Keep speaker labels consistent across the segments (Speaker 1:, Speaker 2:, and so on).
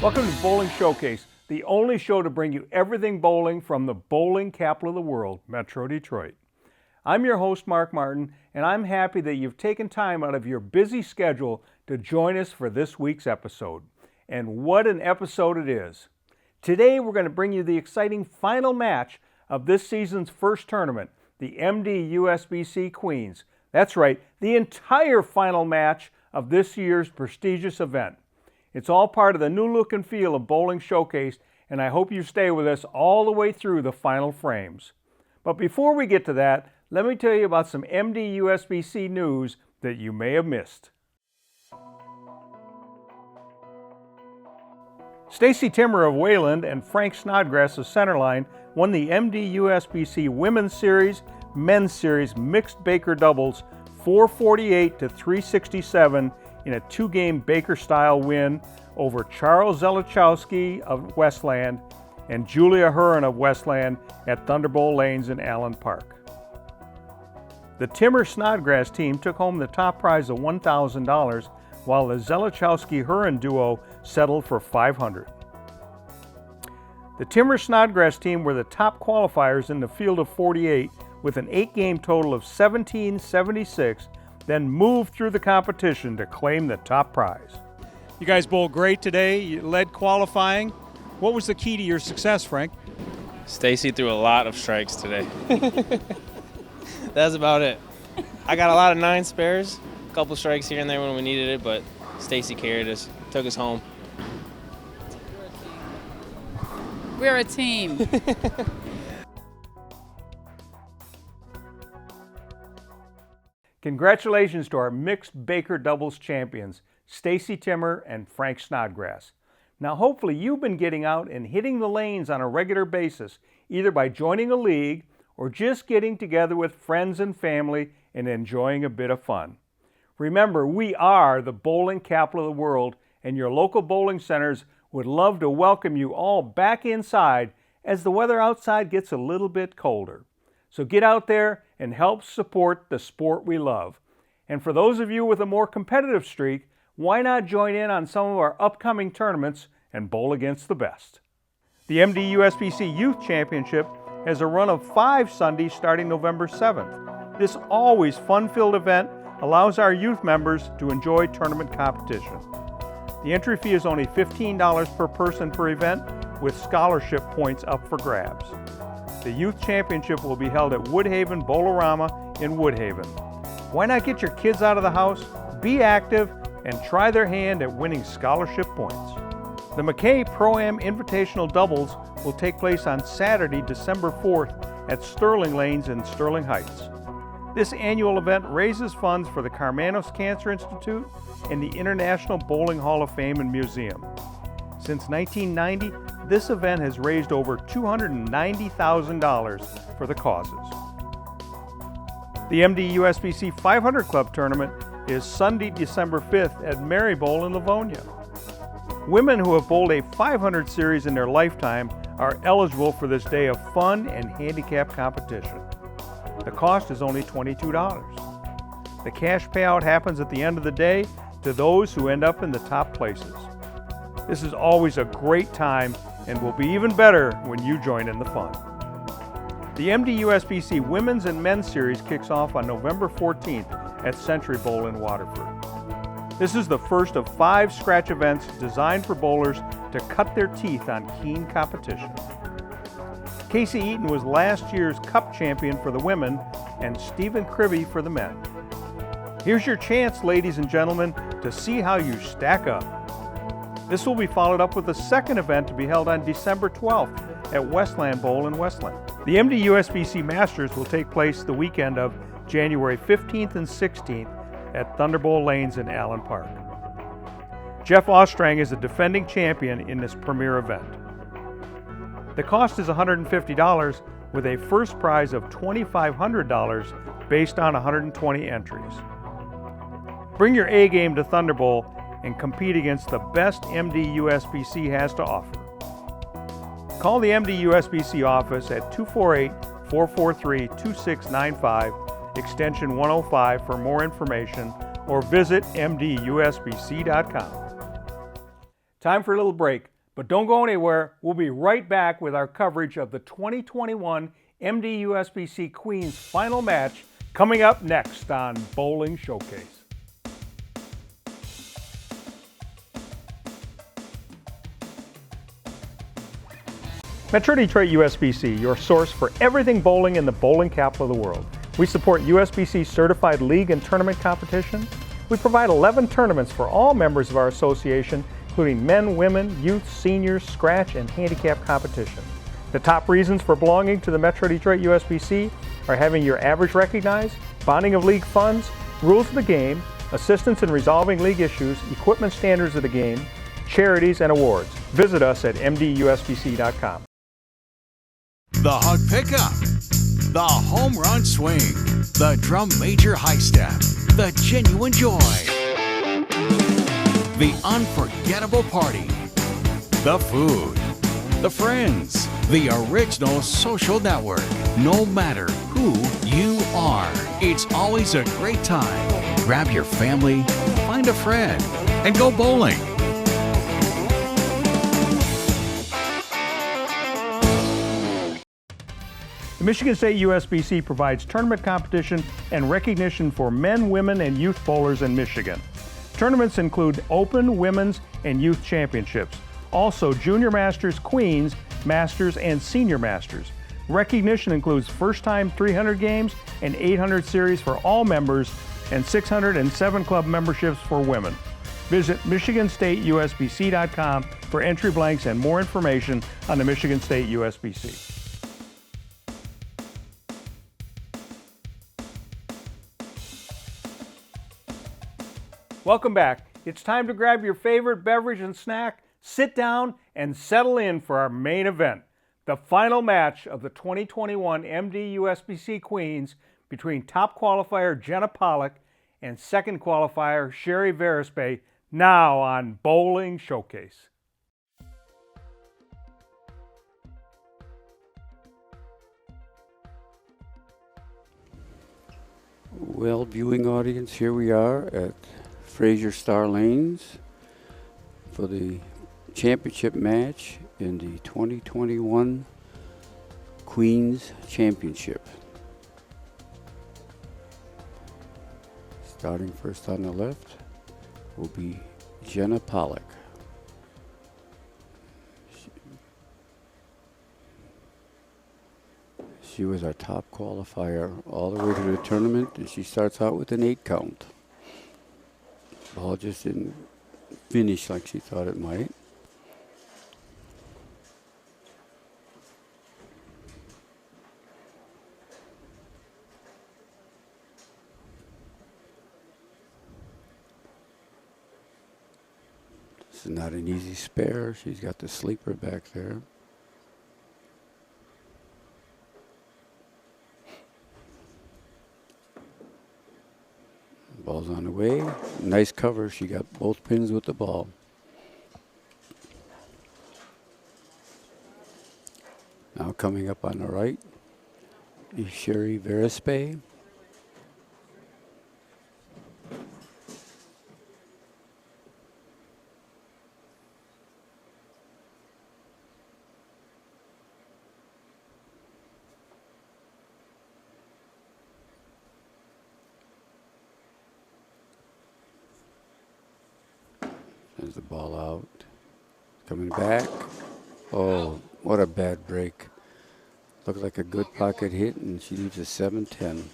Speaker 1: Welcome to Bowling Showcase, the only show to bring you everything bowling from the bowling capital of the world, Metro Detroit. I'm your host, Mark Martin, and I'm happy that you've taken time out of your busy schedule to join us for this week's episode. And what an episode it is. Today we're going to bring you the exciting final match of this season's first tournament, the MDUSBC Queens. That's right, the entire final match of this year's prestigious event. It's all part of the new look and feel of Bowling Showcase, and I hope you stay with us all the way through the final frames. But before we get to that, let me tell you about some MDUSBC news that you may have missed. Stacy Timmer of Wayland and Frank Snodgrass of Centerline won the MDUSBC Women's Series, Men's Series Mixed Baker Doubles 448 to 367 in a two-game Baker-style win over Charles Zelichowski of Westland and Julia Huron of Westland at Thunderbowl Lanes in Allen Park. The Timmer-Snodgrass team took home the top prize of $1,000, while the Zelichowski-Huron duo settled for $500. The Timmer-Snodgrass team were the top qualifiers in the field of 48 with an 8-game total of 1776, then moved through the competition to claim the top prize. You guys bowled great today. You led qualifying. What was the key to your success, Frank?
Speaker 2: Stacy threw a lot of strikes today. That's about it. I got a lot of 9 spares, a couple strikes here and there when we needed it, but Stacy carried us, took us home.
Speaker 3: We're a team.
Speaker 1: Congratulations to our mixed Baker doubles champions, Stacy Timmer and Frank Snodgrass. Now hopefully you've been getting out and hitting the lanes on a regular basis, either by joining a league or just getting together with friends and family and enjoying a bit of fun. Remember, we are the bowling capital of the world, and your local bowling centers would love to welcome you all back inside as the weather outside gets a little bit colder. So get out there and help support the sport we love. And for those of you with a more competitive streak, why not join in on some of our upcoming tournaments and bowl against the best? The MDUSBC Youth Championship has a run of 5 Sundays starting November 7th. This always fun-filled event allows our youth members to enjoy tournament competition. The entry fee is only $15 per person per event, with scholarship points up for grabs. The Youth Championship will be held at Woodhaven Bowlorama in Woodhaven. Why not get your kids out of the house, be active, and try their hand at winning scholarship points? The McKay Pro-Am Invitational Doubles will take place on Saturday, December 4th at Sterling Lanes in Sterling Heights. This annual event raises funds for the Karmanos Cancer Institute and the International Bowling Hall of Fame and Museum. Since 1990, this event has raised over $290,000 for the causes. The MDUSBC 500 Club Tournament is Sunday, December 5th at Mary Bowl in Livonia. Women who have bowled a 500 series in their lifetime are eligible for this day of fun and handicap competition. The cost is only $22. The cash payout happens at the end of the day to those who end up in the top places. This is always a great time and will be even better when you join in the fun. The MDUSBC Women's and Men's Series kicks off on November 14th at Century Bowl in Waterford. This is the first of 5 scratch events designed for bowlers to cut their teeth on keen competition. Casey Eaton was last year's Cup champion for the women and Stephen Cribby for the men. Here's your chance, ladies and gentlemen, to see how you stack up. This will be followed up with a second event to be held on December 12th at Westland Bowl in Westland. The MDUSBC Masters will take place the weekend of January 15th and 16th at Thunderbowl Lanes in Allen Park. Jeff Ostrang is the defending champion in this premier event. The cost is $150 with a first prize of $2,500 based on 120 entries. Bring your A game to Thunderbowl and compete against the best MDUSBC has to offer. Call the MDUSBC office at 248-443-2695, extension 105 for more information, or visit mdusbc.com. Time for a little break. But don't go anywhere. We'll be right back with our coverage of the 2021 MDUSBC Queens final match coming up next on Bowling Showcase. Metro Detroit USBC, your source for everything bowling in the bowling capital of the world. We support USBC certified league and tournament competition. We provide 11 tournaments for all members of our association, including men, women, youth, seniors, scratch, and handicap competition. The top reasons for belonging to the Metro Detroit USBC are having your average recognized, bonding of league funds, rules of the game, assistance in resolving league issues, equipment standards of the game, charities, and awards. Visit us at mdusbc.com.
Speaker 4: The hug pickup, the home run swing, the drum major high step, the genuine joy, the unforgettable party, the food, the friends, the original social network. No matter who you are, it's always a great time. Grab your family, find a friend, and go bowling.
Speaker 1: The Michigan State USBC provides tournament competition and recognition for men, women, and youth bowlers in Michigan. Tournaments include Open, Women's, and Youth Championships. Also, Junior Masters, Queens, Masters, and Senior Masters. Recognition includes first-time 300 games and 800 series for all members and 607 club memberships for women. Visit MichiganStateUSBC.com for entry blanks and more information on the Michigan State USBC. Welcome back. It's time to grab your favorite beverage and snack, sit down, and settle in for our main event, the final match of the 2021 MDUSBC Queens between top qualifier Jenna Pollock and second qualifier Sherry Verispe, now on Bowling Showcase.
Speaker 5: Well, viewing audience, here we are at Fraser Star Lanes for the championship match in the 2021 Queens Championship. Starting first on the left will be Jenna Pollock. She was our top qualifier all the way to the tournament, and she starts out with an 8 count. Ball just didn't finish like she thought it might. This is not an easy spare. She's got the sleeper back there. Ball's on the way. Nice cover. She got both pins with the ball. Now coming up on the right is Sherry Verispe. There's the ball out. Coming back. Oh, what a bad break. Looked like a good pocket hit, and she leaves a 7-10. Of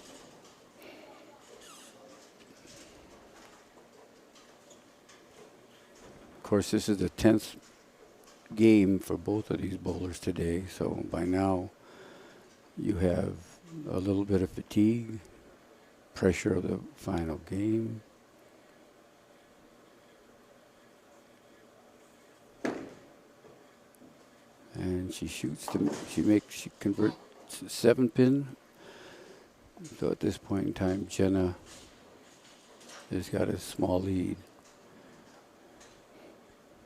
Speaker 5: course, this is the 10th game for both of these bowlers today, so by now you have a little bit of fatigue, pressure of the final game. And she shoots she converts 7-pin. So at this point in time, Jenna has got a small lead.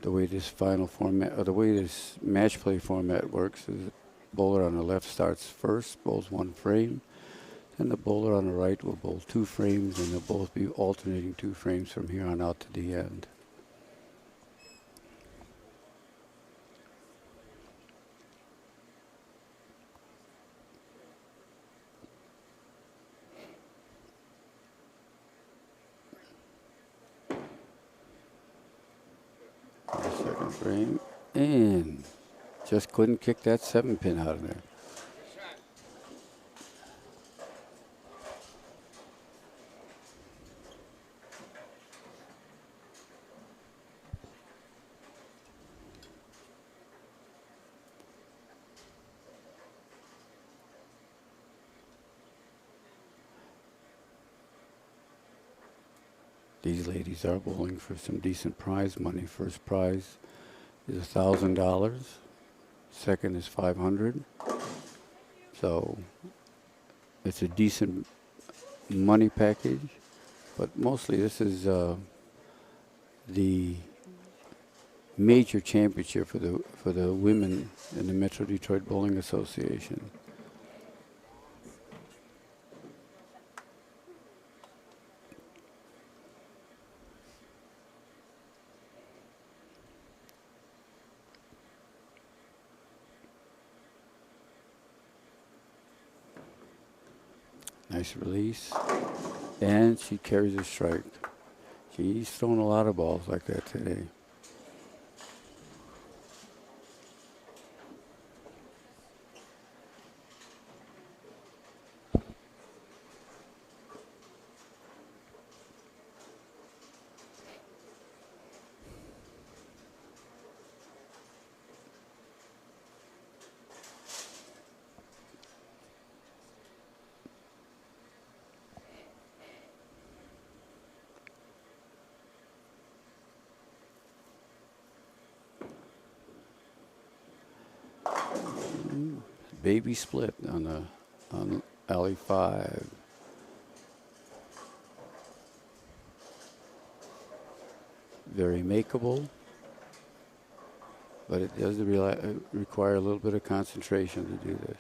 Speaker 5: The way this final format, or the way this match play format works is the bowler on the left starts first, bowls 1 frame. Then the bowler on the right will bowl 2 frames, and they'll both be alternating 2 frames from here on out to the end. Frame in. Just couldn't kick that 7-pin out of there. These ladies are bowling for some decent prize money. First prize is $1,000. Second is $500. So it's a decent money package, but mostly this is the major championship for the women in the Metro Detroit Bowling Association. Nice release. And she carries a strike. She's thrown a lot of balls like that today. Baby split on alley 5. Very makeable, but it does require a little bit of concentration to do this.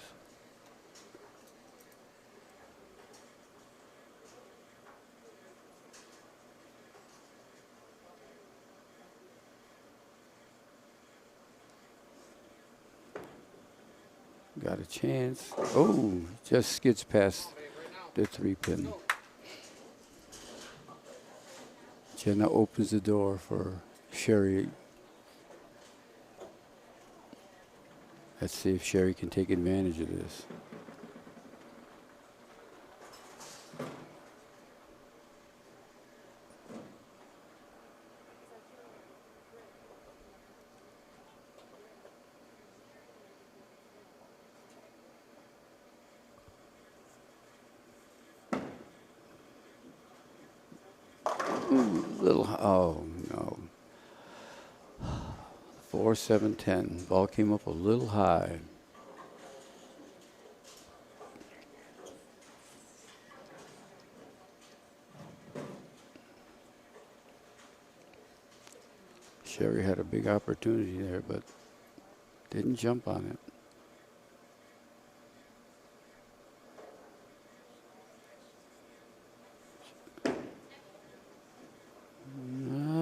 Speaker 5: Got a chance. Oh, just skids past the 3-pin. Jenna opens the door for Sherry. Let's see if Sherry can take advantage of this. Oh no. 4, 7, 10. Ball came up a little high. Sherry had a big opportunity there, but didn't jump on it.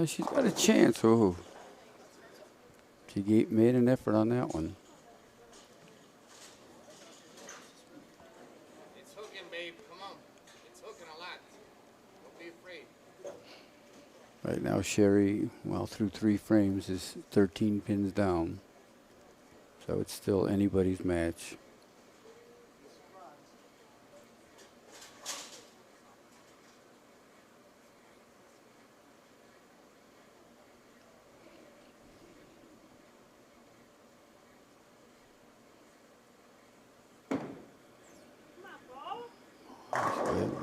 Speaker 5: She's got a chance. Oh, she made an effort on that one.
Speaker 6: It's hooking, babe. Come on. It's hooking a lot. Don't be afraid.
Speaker 5: Right now, Sherry, well, through 3 frames, is 13 pins down. So it's still anybody's match.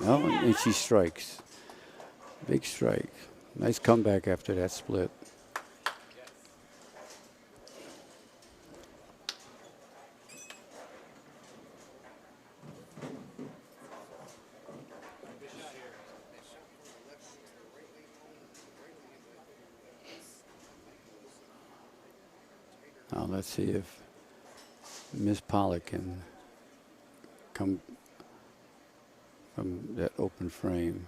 Speaker 5: No, and she strikes. Big strike. Nice comeback after that split. Now let's see if Miss Pollock can come from that open frame.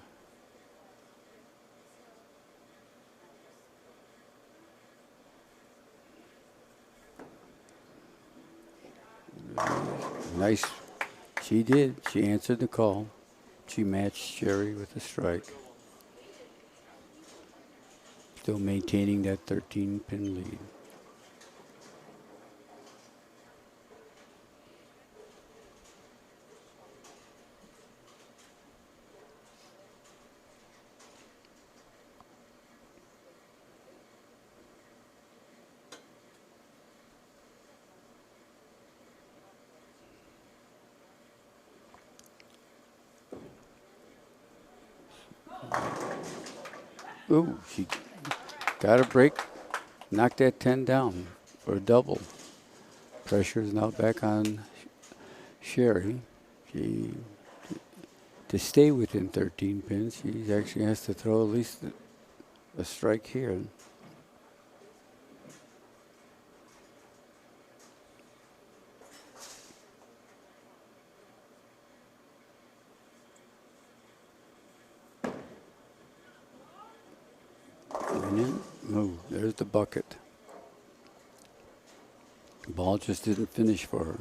Speaker 5: Nice. She did. She answered the call. She matched Sherry with a strike. Still maintaining that 13-pin lead. Ooh, she got a break. Knocked that 10 down for a double. Pressure is now back on Sherry. To stay within 13 pins, she actually has to throw at least a strike here. And then, oh, there's the bucket. The ball just didn't finish for her.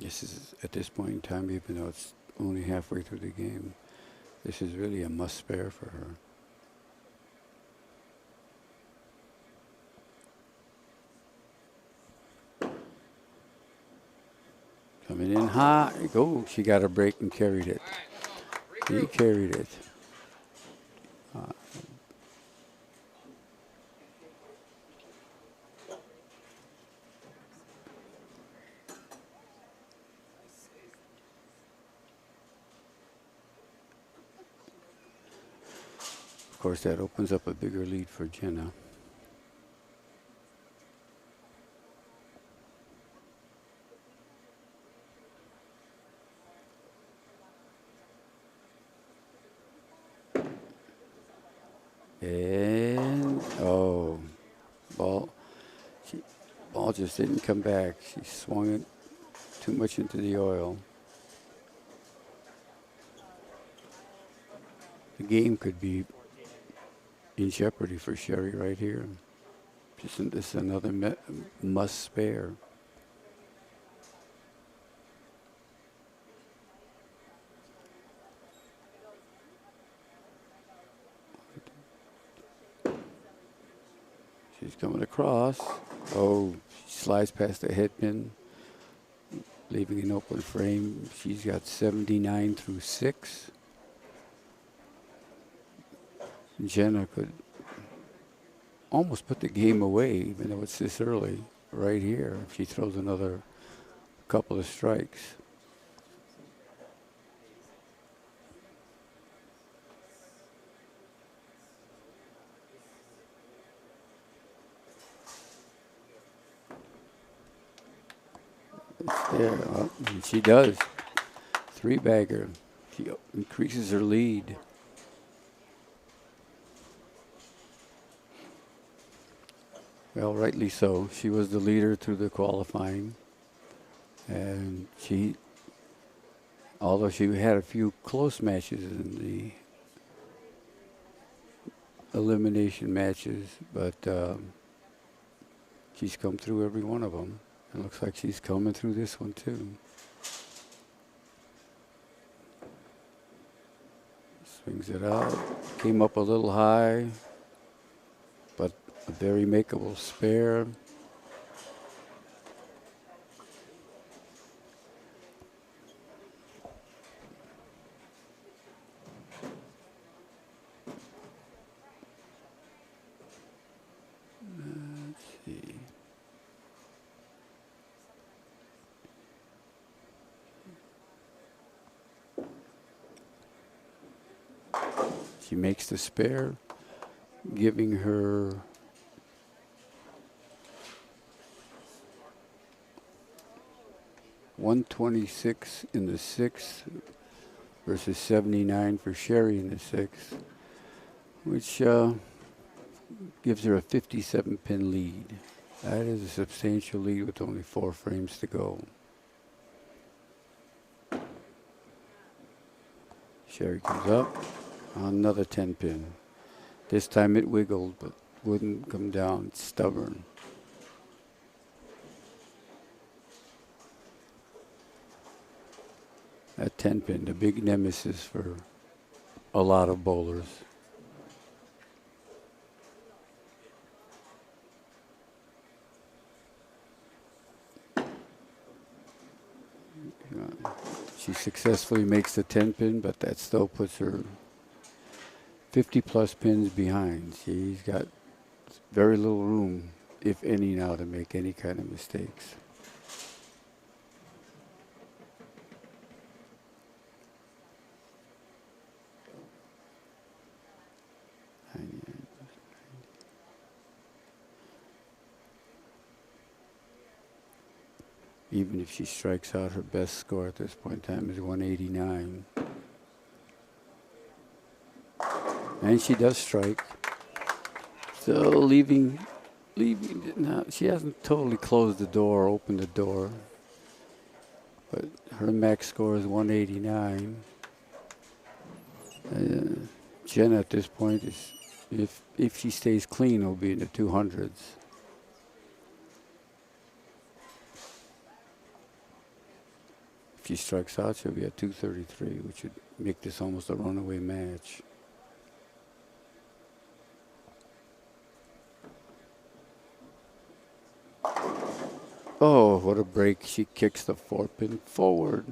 Speaker 5: This is, at this point in time, even though it's only halfway through the game, this is really a must spare for her. Coming in high. Oh, she got a break and carried it. She carried it. Of course, that opens up a bigger lead for Jenna. And, oh, ball just didn't come back. She swung it too much into the oil. The game could be in jeopardy for Sherry right here. Isn't this another must spare? She's coming across. Oh, she slides past the head pin, leaving an open frame. She's got 79 through 6. Jenna could almost put the game away, even though it's this early, right here, if she throws another couple of strikes. It's there. Well, she does. 3-bagger. She increases her lead. Well, rightly so. She was the leader through the qualifying. And she, although she had a few close matches in the elimination matches, but she's come through every one of them. It looks like she's coming through this one too. Swings it out. Came up a little high, but a very makeable spare. Let's see. She makes the spare, giving her $126 in the 6th versus 79 for Sherry in the 6th, which gives her a 57-pin lead. That is a substantial lead with only 4 frames to go. Sherry comes up, another 10-pin. This time it wiggled, but wouldn't come down. It's stubborn. That 10-pin, the big nemesis for a lot of bowlers. She successfully makes the 10-pin, but that still puts her 50-plus pins behind. She's got very little room, if any, now to make any kind of mistakes. Even if she strikes out, her best score at this point in time is 189. And she does strike. So leaving, now she hasn't totally closed the door, opened the door. But her max score is 189. Jenna at this point is, if she stays clean, will be in the 200s. If she strikes out, she'll be at 233, which would make this almost a runaway match. Oh, what a break. She kicks the 4-pin forward.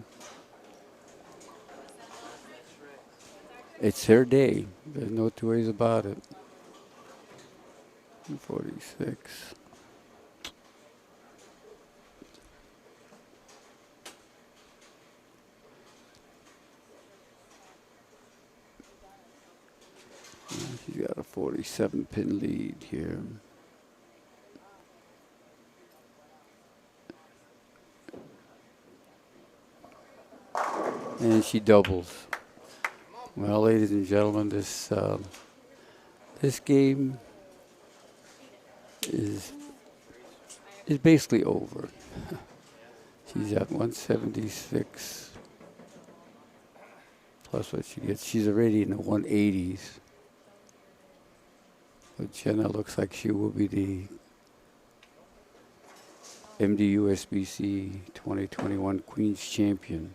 Speaker 5: It's her day. There's no two ways about it. 246. She's got a 47-pin lead here. And she doubles. Well, ladies and gentlemen, this game is basically over. She's at 176 plus what she gets. She's already in the 180s. But Jenna looks like she will be the MDUSBC 2021 Queen's Champion.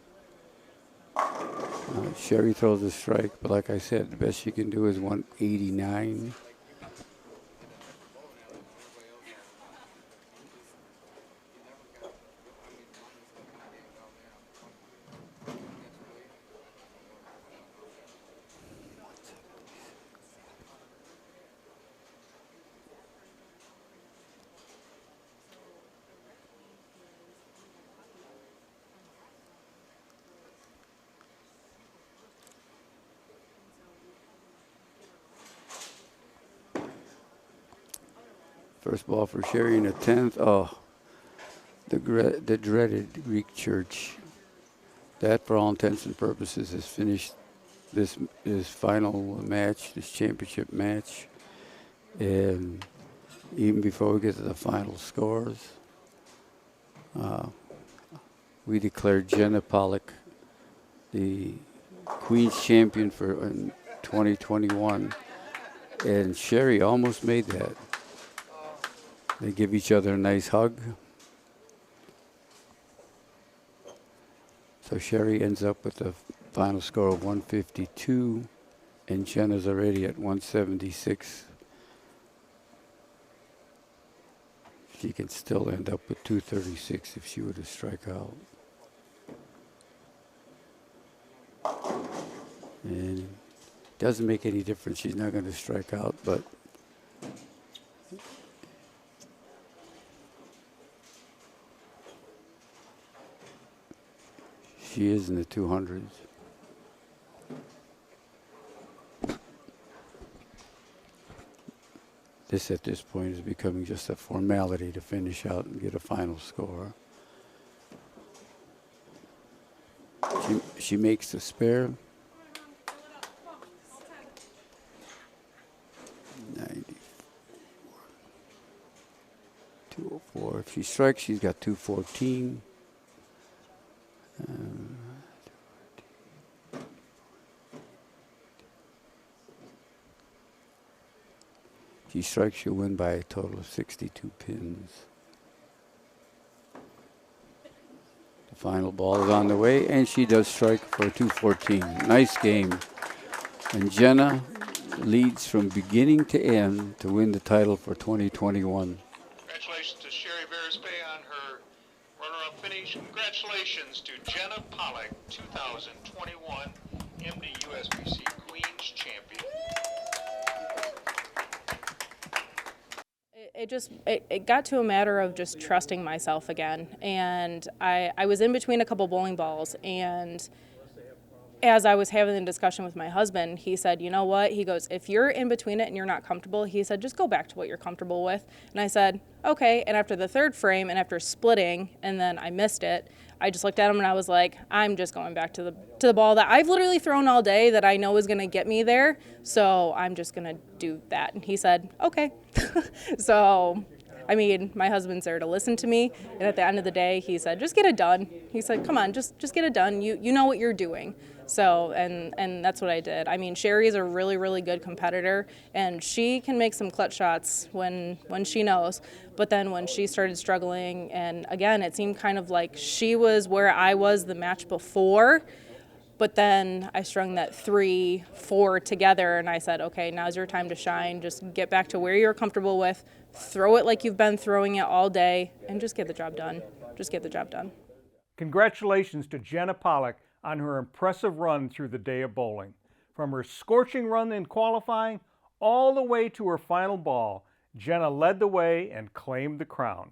Speaker 5: Sherry throws a strike, but like I said, the best she can do is 189. First ball for Sherry in the 10th. Oh, the dreaded Greek church. That, for all intents and purposes, has finished this final match, this championship match. And even before we get to the final scores, we declared Jenna Pollock the Queen's Champion for 2021. And Sherry almost made that. They give each other a nice hug. So Sherry ends up with a final score of 152, and Jenna's already at 176. She can still end up with 236 if she were to strike out. And it doesn't make any difference. She's not going to strike out, but she is in the 200s. This, at this point, is becoming just a formality to finish out and get a final score. She makes the spare. 94. 204. If she strikes, she's got 214. If she strikes, she'll win by a total of 62 pins. The final ball is on the way, and she does strike for 214. Nice game. And Jenna leads from beginning to end to win the title for 2021.
Speaker 7: Congratulations to Sherry Verispe on her runner-up finish. Congratulations to Jenna Pollock, 2021 MDUSBC Queen's Champion.
Speaker 8: It got to a matter of just trusting myself again. And I was in between a couple bowling balls, and as I was having the discussion with my husband, he said, you know what? He goes, if you're in between it and you're not comfortable, he said, just go back to what you're comfortable with. And I said, okay. And after the third frame and after splitting, and then I missed it, I just looked at him and I was like, I'm just going back to the ball that I've literally thrown all day that I know is going to get me there. So I'm just going to do that. And he said, okay. So, I mean, my husband's there to listen to me. And at the end of the day, he said, just get it done. He said, come on, just get it done. You know what you're doing. So, and that's what I did. I mean, Sherry's a really, really good competitor, and she can make some clutch shots when she knows. But then when she started struggling, and again, it seemed kind of like she was where I was the match before, but then I strung that 3-4 together, and I said, okay, now's your time to shine. Just get back to where you're comfortable with, throw it like you've been throwing it all day, and just get the job done. Just get the job done.
Speaker 1: Congratulations to Jenna Pollock on her impressive run through the day of bowling. From her scorching run in qualifying all the way to her final ball, Jenna led the way and claimed the crown.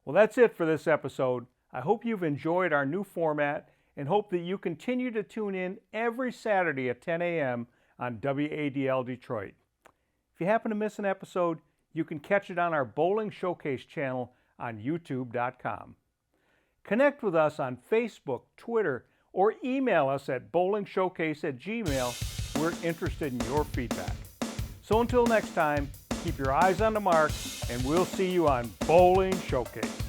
Speaker 1: Well, that's it for this episode. I hope you've enjoyed our new format and hope that you continue to tune in every Saturday at 10 a.m. on WADL Detroit. If you happen to miss an episode, you can catch it on our Bowling Showcase channel on YouTube.com. Connect with us on Facebook, Twitter, or email us at bowlingshowcase@gmail.com. We're interested in your feedback. So until next time, keep your eyes on the mark, and we'll see you on Bowling Showcase.